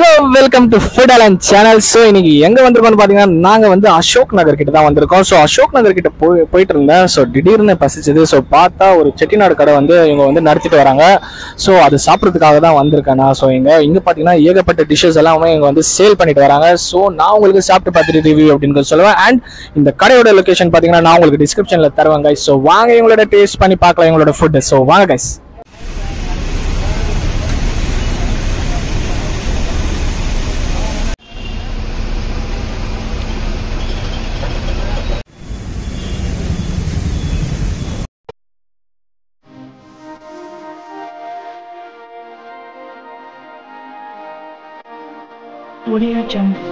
So welcome to Food Island channel. So இன்னைக்கு எங்க வந்திருக்கோம்னு பாத்தீங்கன்னா நாங்க வந்து அசோக் நகர் கிட்ட தான் வந்திருக்கோம். ஸோ அசோக் நகர் கிட்ட போயிட்டு இருந்தேன். ஸோ திடீர்னு பசிச்சது. ஸோ பார்த்தா ஒரு செட்டிநாடு கடை வந்து இவங்க வந்து நடத்திட்டு வராங்க. ஸோ அது சாப்பிட்றதுக்காக தான் வந்திருக்கேன் நான். ஸோ இங்க பாத்தீங்கன்னா ஏகப்பட்ட டிஷ்ஷஸ் எல்லாமே இவங்க வந்து சேல் பண்ணிட்டு வராங்க. ஸோ நான் உங்களுக்கு சாப்பிட்டு பார்த்துட்டு ரிவ்யூ அப்படின்னு சொல்லுவேன். அண்ட் இந்த கடையோட லொகேஷன் பாத்தீங்கன்னா நான் உங்களுக்கு டிஸ்கிரிப்ஷன்ல தருவேன் கைஸ். ஸோ வாங்க இவங்களோட டேஸ்ட் பண்ணி பார்க்கலாம் இவங்களோட ஃபுட். ஸோ வாங்க guys. Audio Jungle.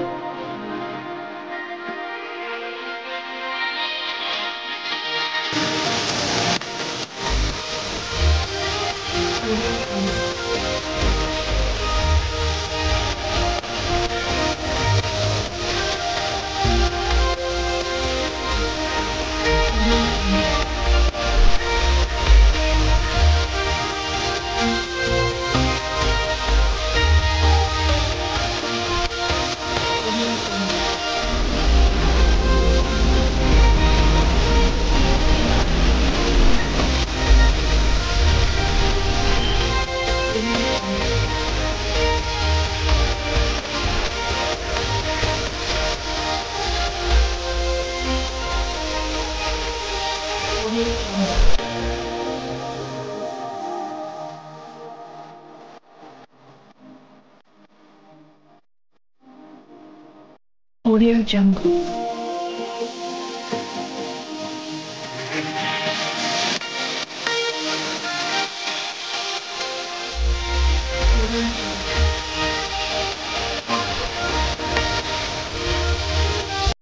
Audio Jungle.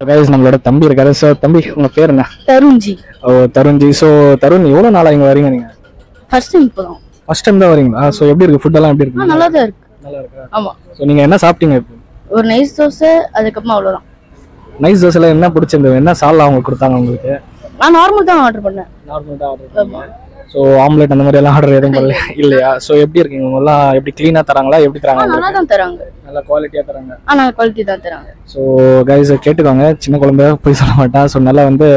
Guys நம்மளோட தம்பி இருக்காரு. ஸோ தம்பி உங்க பேர் என்ன? தருண்ஜி. ஓ தருண்ஜி. ஸோ தருண் எவ்வளோ நாளா இங்கே வரீங்க நீங்க? ஃபர்ஸ்ட் டைம் இப்போதான். ஃபர்ஸ்ட் டைம் தான் வரீங்களா? ஸோ எப்படி இருக்கு ஃபுட் எல்லாம் எப்படி இருக்கு? நல்லா தான் இருக்கு. நல்லா இருக்கா? ஆமா. ஸோ நீங்க என்ன சாப்பிட்டீங்க இப்போ? ஒரு நைஸ் தோசை, அதுக்கப்புறமா அவ்வளோதான். நைஸ் தோசைல என்ன பிடிச்சிருந்தது? என்ன சால்னா அவங்க கொடுத்தாங்க உங்களுக்கு? நான் நார்மல் தான் ஆர்டர் பண்ணேன். நார்மல் தான் ஆர்டர் பண்ணேன். ஸோ ஆம்லெட் அந்த மாதிரி எல்லாம் ஆர்டர் எதுவும் பண்ணல இல்லையா? ஸோ எப்படி இருக்கீங்க அவங்க எல்லாம்? எப்படி க்ளீனாக தராங்களா? எப்படி தராங்க? நல்லா தான் தராங்க. நல்லா குவாலிட்டியாக தராங்க. நல்லா குவாலிட்டி தான் தராங்க. ஸோ கைஸ் கேட்டுக்கோங்க, சின்ன குழந்தை போய் சொல்ல மாட்டான். ஸோ நல்லா வந்து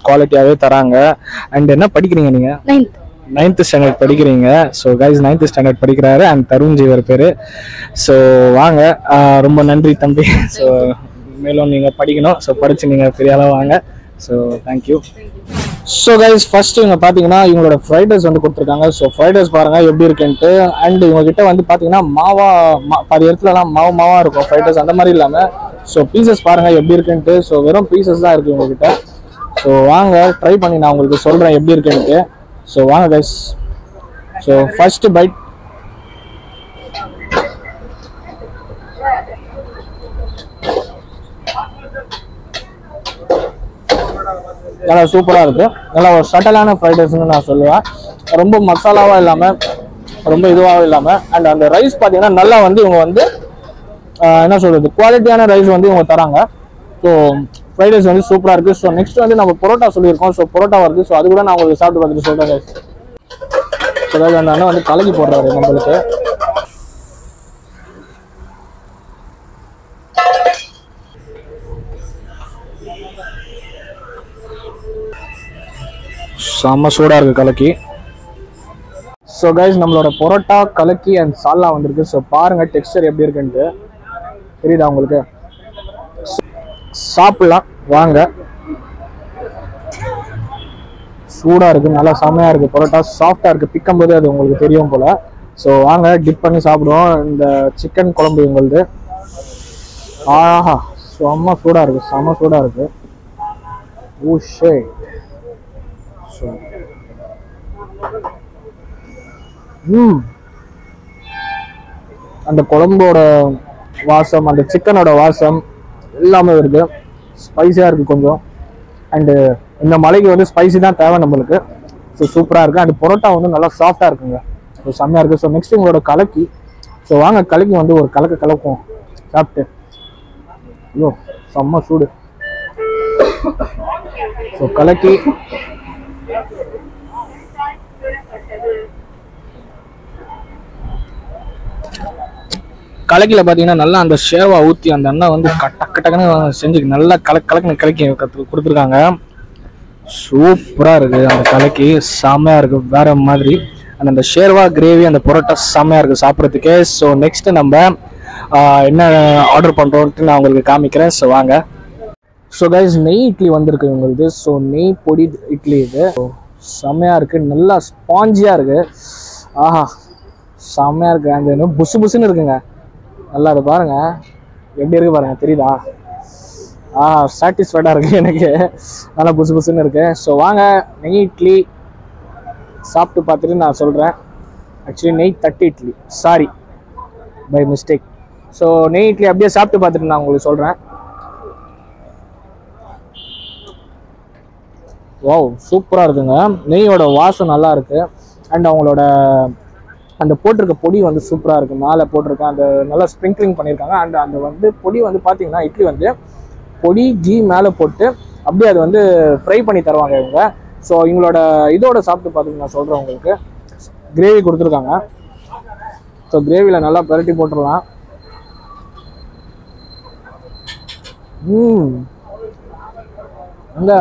குவாலிட்டியாகவே தராங்க. அண்ட் என்ன படிக்கிறீங்க நீங்கள்? 9th ஸ்டாண்டர்ட் படிக்கிறீங்க. ஸோ கைஸ் 9th ஸ்டாண்டர்ட் படிக்கிறாரு. அண்ட் தருண்ஜி ஒரு பேர். ஸோ வாங்க, ரொம்ப நன்றி தம்பி. ஸோ மேலும் நீங்கள் படிக்கணும். ஸோ படித்து நீங்கள் பெரிய அளவு வாங்க. So thank you. So guys first இவங்க பார்த்தீங்கன்னா இவங்களோட ஃப்ரைட் ரைஸ் வந்து கொடுத்துருக்காங்க. ஸோ ஃப்ரைட் ரைஸ் பாருங்கள் எப்படி இருக்குன்ட்டு. அண்ட் இவங்ககிட்ட வந்து பார்த்தீங்கன்னா பாதி இடத்துலலாம் மாவாக இருக்கும் ஃப்ரைட் ரைஸ், அந்த மாதிரி இல்லாமல். ஸோ பீசஸ் பாருங்கள் எப்படி இருக்குன்ட்டு. ஸோ வெறும் பீசஸ் தான் இருக்குது இவங்ககிட்ட. ஸோ வாங்க ட்ரை பண்ணி நான் உங்களுக்கு சொல்கிறேன் எப்படி இருக்குன்ட்டு. ஸோ வாங்க கைஸ். So first byte. நல்லா சூப்பராக இருக்குது. நல்லா ஒரு சட்டலான ஃப்ரைட் ரைஸ்ன்னு நான் சொல்லுவேன். ரொம்ப மசாலாவாக இல்லாமல், ரொம்ப இதுவாகவும் இல்லாமல். அண்ட் அந்த ரைஸ் பார்த்தீங்கன்னா நல்லா வந்து இவங்க வந்து என்ன சொல்கிறது, குவாலிட்டியான ரைஸ் வந்து இவங்க தராங்க. ஸோ ஃப்ரைட் ரைஸ் வந்து சூப்பராக இருக்குது. ஸோ நெக்ஸ்ட் வந்து நம்ம பரோட்டா சொல்லியிருக்கோம். ஸோ பரோட்டா வருது. ஸோ அது கூட நான் உங்களுக்கு சாப்பிட்டு பார்த்துட்டு சொல்கிறேன் ரைஸ். ஸோ அதாவது அந்த அண்ணன் வந்து கலக்கி போடுறாரு நம்மளுக்கு. செம்ம சூடாக இருக்குது கலக்கி. ஸோ கைஸ் நம்மளோட பரோட்டா கலக்கி அண்ட் சால்னா வந்திருக்கு. ஸோ பாருங்கள் டெக்ஸ்டர் எப்படி இருக்குன்ட்டு. தெரியுதா உங்களுக்கு? சாப்பிட்லாம் வாங்க. சூடாக இருக்குது, நல்லா செம்மையாக இருக்குது. பரோட்டா சாஃப்டாக இருக்குது, பிக்கும் போது அது உங்களுக்கு தெரியும் போல். ஸோ வாங்க டிப் பண்ணி சாப்பிடுவோம். இந்த சிக்கன் குழம்பு உங்களுக்கு ஆஹா செம்ம சூடாக இருக்குது, செம்ம சூடாக இருக்குது. Oh shit. அந்த குழம்போட வாசம், அந்த சிக்கனோட வாசம் எல்லாமே இருக்கு. ஸ்பைசியாக இருக்குது கொஞ்சம். அண்டு இந்த மலைக்கு வந்து ஸ்பைசி தான் தேவை நம்மளுக்கு. ஸோ சூப்பராக இருக்குது. அண்ட் பரோட்டா வந்து நல்லா சாஃப்டாக இருக்குங்க. ஸோ செம்மையாக இருக்குது. ஸோ நெக்ஸ்ட் உங்களோட கலக்கி. ஸோ வாங்க கலக்கி வந்து ஒரு கலக்கும் சாப்பிட்டு. ஐயோ செம்ம சூடு. ஸோ கலக்கி கலக்கில பார்த்தீங்கன்னா நல்லா அந்த ஷேவா ஊற்றி அந்த அண்ணா வந்து டக்கு டக்குன்னு செஞ்சு நல்லா கலக்குன்னு கலக்கி கொடுத்துருக்காங்க. சூப்பராக இருக்குது அந்த கலக்கி, செம்மையாக இருக்குது வேற மாதிரி. அந்த ஷேர்வா கிரேவி அந்த பரோட்டா செம்மையாக இருக்குது சாப்பிட்றதுக்கே. ஸோ நெக்ஸ்ட் நம்ம என்ன ஆர்டர் பண்ணுறோன்ட்டு நான் உங்களுக்கு காமிக்கிறேன். ஸோ வாங்க. ஸோ கைஸ், நெய் இட்லி வந்திருக்கு உங்களுக்கு. ஸோ நெய் பொடி இட்லி இது செம்மையாக இருக்குது, நல்லா ஸ்பாஞ்சியாக இருக்குது. ஆஹா, செம்மையாக இருக்குது. அந்த இன்னும் புசு புசுன்னு இருக்குங்க. நல்லா அது பாருங்கள் எப்படி இருக்குது பாருங்கள், தெரியுதா? சாட்டிஸ்ஃபைடாக இருக்குது எனக்கு, நல்லா புசு புசுன்னு இருக்குது. ஸோ வாங்க நெய் இட்லி சாப்பிட்டு பார்த்துட்டு நான் சொல்கிறேன். ஆக்சுவலி நெய் தட்டு idli, sorry by mistake. So நெய் இட்லி அப்படியே சாப்பிட்டு பார்த்துட்டு நான் உங்களுக்கு சொல்கிறேன். வாவ், சூப்பராக இருக்குங்க. நெய்யோட வாசம் நல்லா இருக்குது. அண்ட் அவங்களோட அந்த போட்டிருக்க பொடி வந்து சூப்பராக இருக்குது. மேலே போட்டிருக்கேன் அந்த நல்லா ஸ்ப்ரிங்க்லிங் பண்ணியிருக்காங்க. அண்ட் அந்த வந்து பொடி வந்து பார்த்தீங்கன்னா இட்லி வந்து பொடி கீ மேலே போட்டு அப்படியே அது வந்து ஃப்ரை பண்ணி தருவாங்க இவங்க. ஸோ இவங்களோட இதோட சாப்பிட்டு பார்த்துட்டு நான் சொல்கிறேன் உங்களுக்கு. கிரேவி கொடுத்துருக்காங்க. ஸோ கிரேவியில் நல்லா பரட்டி போட்டுடலாம். அந்த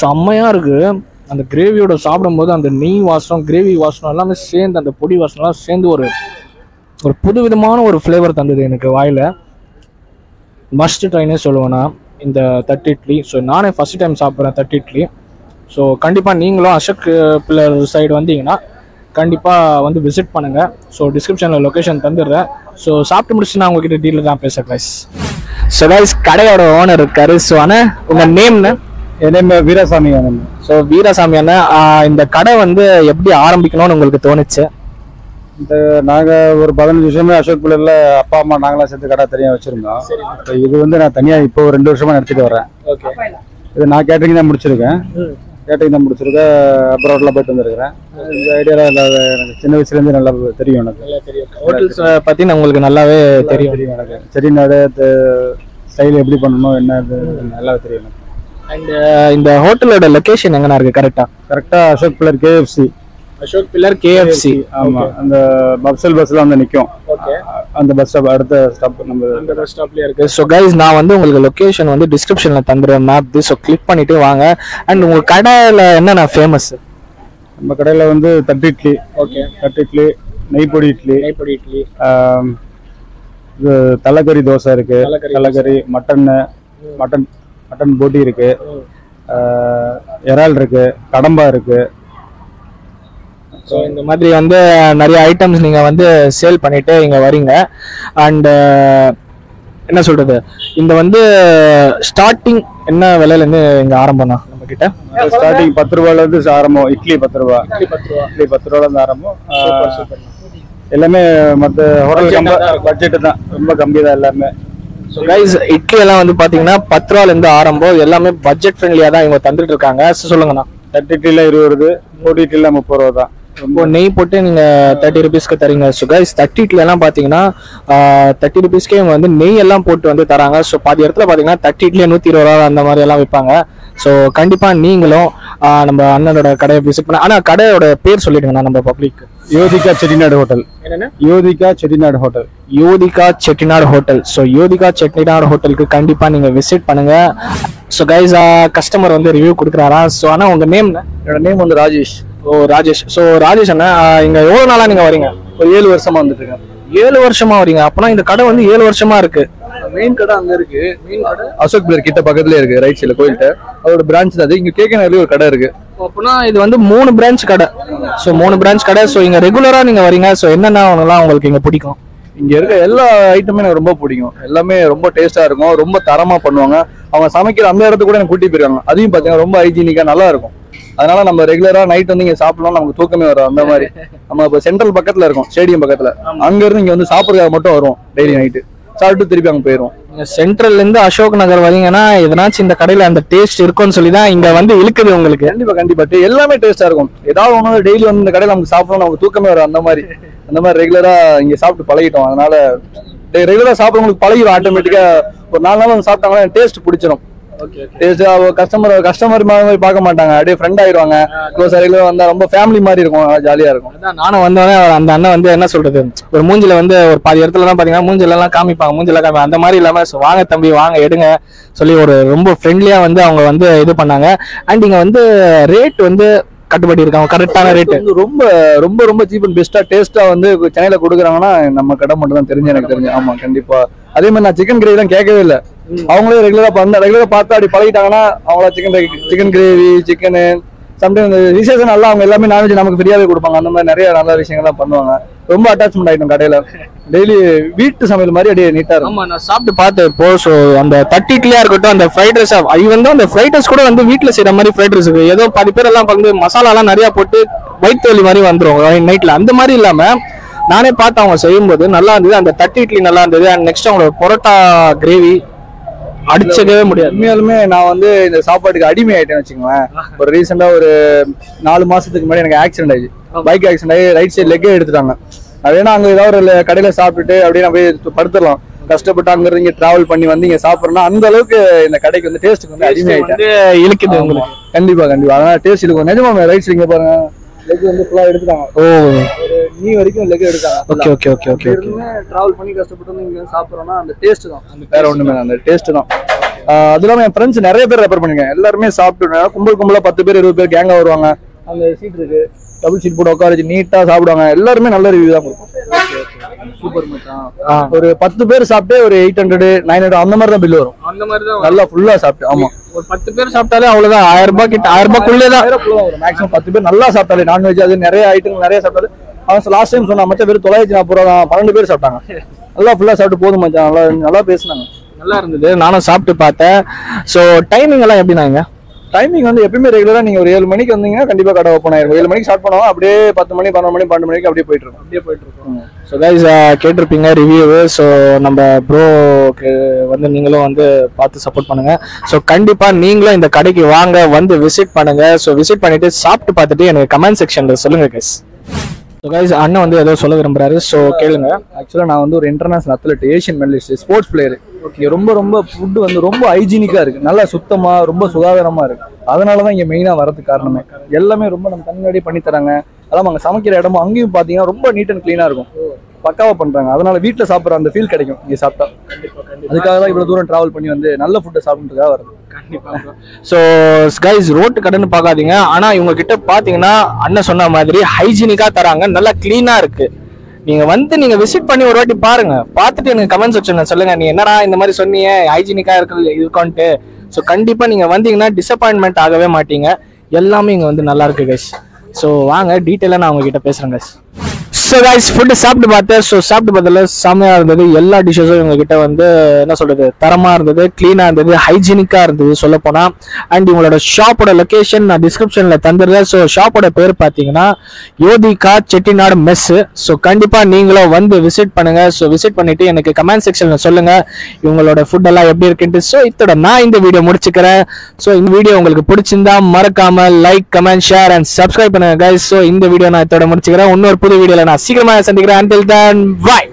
செம்மையாக இருக்குது. அந்த கிரேவியோட சாப்பிடும்போது அந்த நெய் வாசம், கிரேவி வாசம் எல்லாமே சேர்ந்து, அந்த பொடி வாசம்லாம் சேர்ந்து ஒரு புது விதமான ஒரு ஃப்ளேவர் தந்தது எனக்கு வாயில். மஸ்ட் ட்ரைனே சொல்லுவேன்னா இந்த தட்டு இட்லி. ஸோ நானே ஃபஸ்ட் டைம் சாப்பிட்றேன் தட்டு இட்லி. ஸோ கண்டிப்பாக நீங்களும் அசோக் பில்லர் சைடு வந்தீங்கன்னா கண்டிப்பாக வந்து விசிட் பண்ணுங்கள். ஸோ டிஸ்கிரிப்ஷனில் லொக்கேஷன் தந்துடுறேன். ஸோ சாப்பிட்டு முடிச்சு நான் உங்ககிட்ட டீலில் தான் பேசுகிறேன் கைஸ். ஸோ கைஸ், கடையோட ஓனர் இருக்காரு. ஸோ ஆனால் உங்கள் நேம்னு? என் நேம் வீராசாமி அண்ணன். ஸோ வீராசாமி அண்ணன், இந்த கடை வந்து எப்படி ஆரம்பிக்கணும்னு உங்களுக்கு தோணுச்சு? இந்த நாங்கள் ஒரு 15 வருஷமே அசோக் பில்லர்ல அப்பா அம்மா நாங்களாம் சேர்த்து கடை தனியாக வச்சிருந்தோம். இது வந்து நான் தனியாக இப்போ 2 வருஷமா நடத்திட்டு வரேன். இது நான் கேட்டரிங் தான் முடிச்சிருக்கேன். அப்ராட்ல போயிட்டு வந்துருக்கிறேன். இந்த ஐடியாலாம் எனக்கு சின்ன வயசுலேருந்து நல்லா தெரியும். எனக்கு ஹோட்டல்ஸ் பற்றி உங்களுக்கு நல்லாவே தெரியும் எனக்கு. செட்டிநாடு ஸ்டைல் எப்படி பண்ணணும் என்ன நல்லா தெரியும் எனக்கு. அண்ட் இந்த ஹோட்டலோட லொகேஷன் எங்கண்ணா இருக்கு? கரெக்டாக Ashok pillar KFC. Ashok pillar KFC. ஆமாம், அந்த பப்சல் பஸ்ல வந்து நிற்கும். அந்த பஸ் ஸ்டாப் அடுத்த ஸ்டாப் நம்ம அந்த பஸ் ஸ்டாப்லயே இருக்கு. ஸோ கைஸ், நான் வந்து உங்களுக்கு லொகேஷன் வந்து டிஸ்கிரிப்ஷன்ல தந்துடுறேன் மேப். ஸோ கிளிக் பண்ணிட்டு வாங்க. அண்ட் உங்க கடையில் என்னென்ன ஃபேமஸ்? நம்ம கடையில் வந்து தட்டு இட்லி, தட்டு இட்லி, நெய்பொடி இட்லி, இது தலைக்கறி தோசை இருக்கு, தலைக்கறி, மட்டன் போட்டி இருக்கு, இறால் இருக்கு, கடம்பா இருக்கு. ஸோ இந்த மாதிரி வந்து நிறைய ஐட்டம்ஸ் நீங்கள் வந்து சேல் பண்ணிட்டு இங்கே வரீங்க. அண்ட் என்ன சொல்றது, இந்த வந்து ஸ்டார்டிங் என்ன விலையிலேருந்து இங்கே ஆரம்பம்னா நம்ம கிட்ட? ஸ்டார்டிங் 10 ரூபாயிலேருந்து ஆரம்பம். இட்லி 10 ரூபா, இட்லி 10 ரூபாயிலேருந்து ஆரம்பம். எல்லாமே மற்ற ஹோட்டல் பட்ஜெட்டு தான், ரொம்ப கம்மி தான் எல்லாமே. ஸோ கைஸ், இட்லி எல்லாம் வந்து பார்த்தீங்கன்னா 10 ரூபாயிலேருந்து ஆரம்பம். எல்லாமே பட்ஜெட் ஃப்ரெண்ட்லியாக தான் இவங்க தந்துட்டு இருக்காங்க. சொல்லுங்கண்ணா. தட்டு இட்லியில் 20 வருது, போட்டி இட்லியில் 30 ரூபா தான். ரொம்ப நெய் போட்டு நீங்க 30 rupeesக்கு தரீங்க. ஸோ கைஸ், தட்டு இட்லி எல்லாம் பாத்தீங்கன்னா 30 rupeesக்கே இவங்க வந்து நெய் எல்லாம் போட்டு வந்து தராங்க. ஸோ பாதி இடத்துல பாத்தீங்கன்னா தட்டு இட்லியே 120 ரூபா அந்த மாதிரி எல்லாம் விற்பாங்க. ஸோ கண்டிப்பா நீங்களும் நம்ம அண்ணனோட கடையை விசிட் பண்ண. ஆனா கடையோட பேர் சொல்லிடுங்கண்ணா நம்ம பப்ளிக். யோதிகா செட்டிநாடு ஹோட்டல். என்னன்னா? Yothika Chettinad hotel. Yothika Chettinad hotel. So Yothika Chettinad ஹோட்டலுக்கு கண்டிப்பா நீங்க விசிட் பண்ணுங்க. ஸோ கைஸ், கஸ்டமர் வந்து ரிவ்யூ கொடுக்குறாரா? ஸோ ஆனா உங்க நேம்? என்னோட நேம் வந்து ராஜேஷ். ஓ, ராஜேஷ். ஸோ ராஜேஷ் அண்ணா, இங்க எவ்வளவு நாளா நீங்க வரீங்க? ஒரு 7 வருஷமா வந்துட்டு இருக்கேன். 7 வருஷமா வரீங்க? அப்பனா இந்த கடை வந்து 7 வருஷமா இருக்கு. மெயின் கடை அங்க இருக்கு. மெயின் கடை அசோக் பில்லர் கிட்ட பக்கத்துல இருக்கு, ரைட் சைடுல கோயில்கிட்ட. அதோட பிரான்ச் தான் அது. இங்க KK நகர்லயும் ஒரு கடை இருக்கு. அப்படின்னா இது வந்து 3 பிரான்ச் கடை. ஸோ 3 பிரான்ச் கடை. ஸோ இங்க ரெகுலரா நீங்க வரீங்க. ஸோ என்னென்ன உங்களுக்கு இங்க பிடிக்கும்? இங்க இருக்க எல்லா ஐட்டமே எனக்கு ரொம்ப பிடிக்கும். எல்லாமே ரொம்ப டேஸ்டா இருக்கும், ரொம்ப தரமா பண்ணுவாங்க. அவங்க சமைக்கிற அந்த இடத்துக்கு கூட எனக்கு கூட்டி போயிருக்காங்க. அதையும் பாத்தீங்கன்னா ரொம்ப ஹைஜீனிக்கா நல்லா இருக்கும். அதனால நம்ம ரெகுலரா நைட் வந்து இங்க சாப்பிடலாம், நமக்கு தூக்கமே வரும். அந்த மாதிரி நம்ம இப்போ சென்ட்ரல் பக்கத்துல இருக்கோம், ஸ்டேடியம் பக்கத்துல. அங்க இருந்து இங்க வந்து சாப்பிடுறதுக்கு மட்டும் வருவோம். டெய்லி நைட்டு சாப்பிட்டு திருப்பி அங்க போயிடும். சென்ட்ரல்ல இருந்து அசோக் நகர் வரீங்கன்னா எதனாச்சும் இந்த கடையில அந்த டேஸ்ட் இருக்கும்னு சொல்லிதான் இங்க வந்து இழுக்குது உங்களுக்கு. கண்டிப்பா எல்லாமே டேஸ்டா இருக்கும். ஏதாவது ஒண்ணு டெய்லி வந்து இந்த கடையில நமக்கு சாப்பிடணும், நமக்கு தூக்கமே வரும். அந்த மாதிரி ரெகுலரா இங்க சாப்பிட்டு பழகிட்டோம். அதனால ரெகுலரா சாப்பிடுறவங்களுக்கு பழகிடும் ஆட்டோமேட்டிக்கா. ஒரு 4 நாள் வந்து சாப்பிட்டாங்கன்னா டேஸ்ட் பிடிச்சிடும். டேஸ்ட் கஸ்டமர் மாதிரி பார்க்க மாட்டாங்க, அப்படியே ஃப்ரெண்ட் ஆயிடுவாங்க. க்ளோஸ் ரெகுலரா வந்தா ரொம்ப ஃபேமிலி மாதிரி இருக்கும், ஜாலியா இருக்கும். நானும் வந்தோடனே அந்த அண்ணன் வந்து என்ன சொல்றது, ஒரு மூஞ்சில வந்து ஒரு பாதி இடத்துல எல்லாம் பாத்தீங்கன்னா மூஞ்சில எல்லாம் காமிப்பாங்க, மூஞ்சில காமிப்பாங்க, அந்த மாதிரி இல்லாம வாங்க தம்பி வாங்க எடுங்க சொல்லி ஒரு ரொம்ப ஃப்ரெண்ட்லியா வந்து அவங்க வந்து இது பண்ணாங்க. அண்ட் இங்க வந்து ரேட் வந்து கட்டுப்படி இருக்காங்க, கரெக்டான ரேட் வந்து ரொம்ப ரொம்ப ரொம்ப சீப் அண்ட் பெஸ்டா டேஸ்டா வந்து சென்னையில கொடுக்குறாங்கன்னா நம்ம கடை மட்டும் தான் தெரிஞ்சு எனக்கு தெரிஞ்சு. ஆமா கண்டிப்பா. அதே மாதிரி நான் சிக்கன் கிரேவி தான் கேட்கவே இல்லை, அவங்களே ரெகுலரா பார்த்தா அப்படி பழகிட்டாங்கன்னா அவங்கள சிக்கன் கிரேவி, சிக்கனு சம்டைம் விசேஷம் நல்லா அவங்க எல்லாமே நான்வெஜ் நமக்கு ஃப்ரீயாவே கொடுப்பாங்க. அந்த மாதிரி நிறைய நல்ல விஷயங்கள்லாம் பண்ணுவாங்க. ரொம்ப அட்டாச்மெண்ட் ஆயிட்டோம் கடையில, டெய்லி வீட்டு சமையல் மாதிரி அப்படியே நீட்டா இருக்கும். ஆமா நான் சாப்பிட்டு பார்த்தேன் இப்போ. ஸோ அந்த தட்டிட்லியா இருக்கட்டும், அந்த ஃப்ரைட் ரைஸ், அது வந்து அந்த ஃப்ரைட் ரைஸ் கூட வந்து வீட்டுல செய்யற மாதிரி ஃப்ரைட் ரைஸ் இருக்கு. ஏதோ பாதி பேர் எல்லாம் வந்து மசாலா எல்லாம் நிறைய போட்டு வயிற்று வலி மாதிரி வந்துரும் நைட்ல, அந்த மாதிரி இல்லாம நானே பார்த்து அவங்க செய்யும்போது நல்லா இருந்தது. அந்த தட்டி இட்லி நல்லா இருந்தது. அண்ட் நெக்ஸ்ட் அவங்களோட பரோட்டா கிரேவி அடிச்சவே முடியாது. உண்மையாலுமே நான் வந்து இந்த சாப்பாட்டுக்கு அடிமை ஆயிட்டேன்னு வச்சுக்கோங்களேன். ஒரு ரீசெண்டா ஒரு 4 மாசத்துக்கு முன்னாடி எனக்கு ஆக்சிடென்ட் ஆயிடுச்சு, பைக் ஆக்சிடென்ட் ஆகி ரைட் சைடு லெக்கே எடுத்துட்டாங்க. அது வேணா அங்க ஏதாவது ஒரு கடையில சாப்பிட்டுட்டு அப்படியே நான் போய் படுத்துடலாம். கஷ்டப்பட்டு அங்க இருந்து இங்க டிராவல் பண்ணி வந்து இங்க சாப்பிடறேன்னா அந்த அளவுக்கு இந்த கடைக்கு வந்து டேஸ்ட்டுக்கு வந்து அடிமை ஆயிட்டேன். இழுக்குது உங்களுக்கு. கண்டிப்பா கண்டிப்பா. அதனால டேஸ்ட் இருக்கும் நிஜமா. ரைட் சைடு இங்க பாருங்க, லெக் வந்து ஃபுல்லா எடுத்துட்டாங்க. ஓ ஒரு நீ வரைக்கும் லெக் எடுத்தாங்க. Okay okay okay okay. Travel பண்ணி கஷ்டப்பட்டு வந்து இங்க சாப்பிடுறோம்னா அந்த டேஸ்ட் தான், வேற ஒண்ணுமே அந்த டேஸ்ட் தான். அது இல்லாம என் ஃப்ரெண்ட்ஸ் நிறைய பேர் ரெஃபர் பண்ணிருக்கேன். எல்லாருமே சாப்பிட்டு கும்பலா 10 பேர் 20 பேர் கேங்கா வருவாங்க. அந்த சீட் இருக்கு, டபுள் சீட் போட்டு உட்கார வச்சு நீட்டா சாப்பிடுவாங்க. எல்லாருமே நல்ல ரிவ்யூ தான் கொடுக்கும். சூப்பர் மச்சான். ஒரு 10 பேர் சாப்பிட்டு ஒரு 800 900 அந்த மாதிரி தான் பில் வரும். அந்த மாதிரி தான் நல்லா ஃபுல்லா சாப்பிட்டு. ஆமா ஒரு 10 பேர் சாப்பிட்டாலே அவ்வளவுதான், 1000 ரூபாய் கிட்ட, 1000 ரூபாய்க்குள்ளே தான் வரும் மேக்ஸிமம். 10 பேர் நல்லா சாப்பிட்டாலே நான்வெஜ் அது நிறைய ஐட்டம் நிறைய சாப்பிட்டாலே. அவன் லாஸ்ட் டைம் சொன்னா மச்சா வெறும் 940 ரூபா தான், 12 பேர் சாப்பிட்டாங்க. நல்லா ஃபுல்லா சாப்பிட்டு போதும் மச்சான், நல்லா நல்லா பேசினாங்க, நல்லா இருந்தது. நானும் சாப்பிட்டு பார்த்தேன். ஸோ டைமிங் எல்லாம் எப்படினாங்க? டைமிங் வந்து எப்பயுமே ரெகுலரா நீங்க ஒரு 7 மணிக்கு வந்தீங்கன்னா கண்டிப்பா கடை ஓப்பன் ஆயிருக்கும். 7 மணிக்கு ஸ்டார்ட் பண்ணுவோம், அப்படியே 10 மணி 11 மணி 12 மணிக்கு அப்படியே போயிட்டு இருக்கும். ஸோ கைஸ் கேட்டிருப்பீங்க ரிவ்யூ. ஸோ நம்ம ப்ரோக்கு வந்து நீங்களும் வந்து பார்த்து சப்போர்ட் பண்ணுங்க. ஸோ கண்டிப்பா நீங்களும் இந்த கடைக்கு வாங்க, வந்து விசிட் பண்ணுங்க. ஸோ விசிட் பண்ணிட்டு சாப்பிட்டு பார்த்துட்டு எனக்கு கமெண்ட் செக்ஷன்ல சொல்லுங்க கைஸ். ஸோ கைஸ் அண்ணன் வந்து ஏதோ சொல்ல விரும்புறாரு, ஸோ கேளுங்க. ஆக்சுவலாக நான் வந்து ஒரு international athlete, Asian medallist, sports player. இங்கே ரொம்ப ஃபுட்டு வந்து ரொம்ப ஹைஜீனிக்காக இருக்குது, நல்லா சுத்தமாக ரொம்ப சுகாதாரமாக இருக்குது. அதனால தான் இங்கே மெயினாக வரதுக்கு காரணமே. எல்லாமே ரொம்ப நம்ம தனியாடியே பண்ணி தராங்க. அதான் அங்கே சமைக்கிற இடமும் அங்கேயும் பார்த்தீங்கன்னா ரொம்ப நீட் அண்ட் க்ளீனாக இருக்கும், பக்காவாக பண்ணுறாங்க. அதனால வீட்டில் சாப்பிட்ற அந்த ஃபீல் கிடைக்கும் இங்கே சாப்பிட்டா. அதுக்காக தான் இவ்வளோ தூரம் ட்ராவல் பண்ணி வந்து நல்ல ஃபுட்டை சாப்பிட்றதுக்காக வருது. ஸோ கைஸ் ரோட்டு கடைன்னு பார்க்காதீங்க, ஆனால் இவங்க கிட்ட பார்த்தீங்கன்னா அண்ணன் சொன்ன மாதிரி ஹைஜீனிக்காக தராங்க, நல்லா க்ளீனாக இருக்கு. நீங்க வந்து நீங்க விசிட் பண்ணி ஒரு வாட்டி பாருங்க, பார்த்துட்டு எனக்கு கமெண்ட் செக்ஷன்ல சொல்லுங்க, நீ என்னடா இந்த மாதிரி சொன்னீங்க ஹைஜீனிக்கா இருக்குன்ட்டு. ஸோ கண்டிப்பா நீங்க வந்தீங்கன்னா டிசப்பாயின்மெண்ட் ஆகவே மாட்டீங்க. எல்லாமே இங்க வந்து நல்லா இருக்கு கைஸ். ஸோ வாங்க டீட்டெயிலாக நான் உங்ககிட்ட பேசுறேன் கைஸ். ஸோ கைஸ் ஃபுட்டு சாப்பிட்டு பார்த்தேன். ஸோ சாப்பிட்டு பார்த்ததுல செம்மையாக இருந்தது. எல்லா டிஷ்ஷஸும் இவங்ககிட்ட வந்து என்ன சொல்றது, தரமாக இருந்தது, க்ளீனாக இருந்தது, ஹைஜீனிக்காக இருந்தது சொல்ல போனால். அண்ட் இவங்களோட ஷாப்போட லொக்கேஷன் நான் டிஸ்கிரிப்ஷனில் தந்துடுறேன். ஸோ ஷாப்போட பேர் பார்த்தீங்கன்னா யோதிகா செட்டிநாடு மெஸ்ஸு. ஸோ கண்டிப்பாக நீங்களும் வந்து விசிட் பண்ணுங்க. ஸோ விசிட் பண்ணிட்டு எனக்கு கமெண்ட் செக்ஷனில் சொல்லுங்க இவங்களோட ஃபுட்டெல்லாம் எப்படி இருக்குன்ட்டு. ஸோ இதோட நான் இந்த வீடியோ முடிச்சுக்கிறேன். ஸோ இந்த வீடியோ உங்களுக்கு பிடிச்சிருந்தா மறக்காம like, comment, share and subscribe பண்ணுங்க கைஸ். ஸோ இந்த வீடியோ நான் இதோட முடிச்சுக்கிறேன். இன்னொரு புது வீடியோல நான் சீக்கிரமாக சந்திக்கிறேன். Until then, bye.